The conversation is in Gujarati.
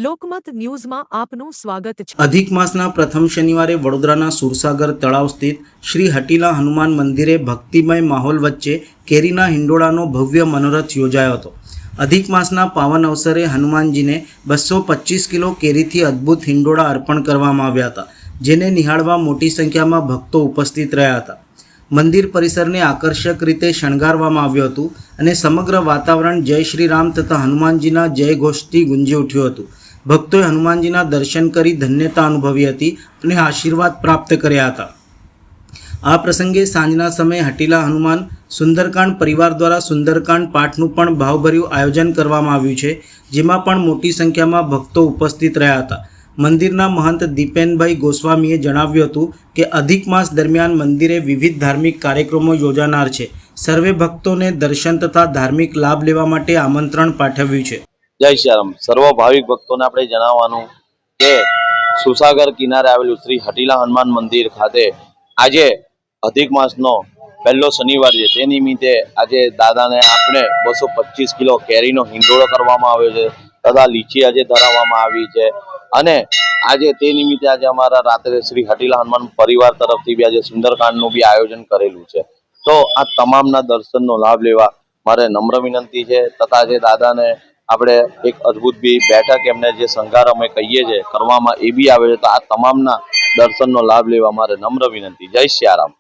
લોકમત ન્યૂઝમાં આપનું સ્વાગત છે। અધિક માસના પ્રથમ શનિવારે વડોદરાના સુરસાગર તળાવ સ્થિત શ્રી હટીલા હનુમાન મંદિરે ભક્તિમય માહોલ વચ્ચે કેરીના હિંડોળાનો ભવ્ય મનોરથ યોજાયો હતો। અધિક માસના પાવન અવસરે હનુમાનજીને 225 કિલો કેરીથી અદ્ભુત હિંડોળા અર્પણ કરવામાં આવ્યા હતા, જેને નિહાળવા મોટી સંખ્યામાં ભક્તો ઉપસ્થિત રહ્યા હતા। મંદિર પરિસરને આકર્ષક રીતે શણગારવામાં આવ્યું હતું અને સમગ્ર વાતાવરણ જય શ્રી રામ તથા હનુમાનજીના જય ઘોષથી ગુંજી ઉઠ્યું હતું। ભક્તોએ હનુમાનજીના દર્શન કરી ધન્યતા અનુભવી હતી અને આશીર્વાદ પ્રાપ્ત કર્યા હતા। આ પ્રસંગે સાંજના સમયે હટીલા હનુમાન સુંદરકાંડ પરિવાર દ્વારા સુંદરકાંડ પાઠનું પણ ભાવભર્યું આયોજન કરવામાં આવ્યું છે, જેમાં પણ મોટી સંખ્યામાં ભક્તો ઉપસ્થિત રહ્યા હતા। મંદિરના મહંત દીપેનભાઈ ગોસ્વામીએ જણાવ્યું હતું કે અધિક માસ દરમિયાન મંદિરે વિવિધ ધાર્મિક કાર્યક્રમો યોજાનાર છે। સર્વે ભક્તોને દર્શન તથા ધાર્મિક લાભ લેવા માટે આમંત્રણ પાઠવ્યું છે। જય શ્રી રામ। સર્વ ભાવિક ભક્તોને આપણે જણાવવાનું કે સુસાગર કિનારે આવેલું શ્રી હટીલા હનુમાન મંદિર ખાતે આજે અધિક માસનો પહેલો શનિવાર છે, તે નિમિત્તે આજે દાદાને આપણે 225 કિલો કેરીનો હિંડોળો કરવામાં આવ્યો છે તથા લીચી આજે ધરાવવામાં આવી છે અને આજે તે નિમિત્તે આજે અમારા રાત્રે શ્રી હટીલા હનુમાન પરિવાર તરફથી બી આજે સુંદરકાંડનું બી આયોજન કરેલું છે। તો આ તમામના દર્શનનો લાભ લેવા મારે નમ્ર વિનંતી છે તથા આજે દાદાને આપણે એક અદ્ભુત બી બેઠક એમને જે શણગાર અમે કહીએ છીએ કરવામાં એ બી આવે છે, તો આ તમામના દર્શનનો લાભ લેવા મારે નમ્ર વિનંતી। જય શ્રી રામ।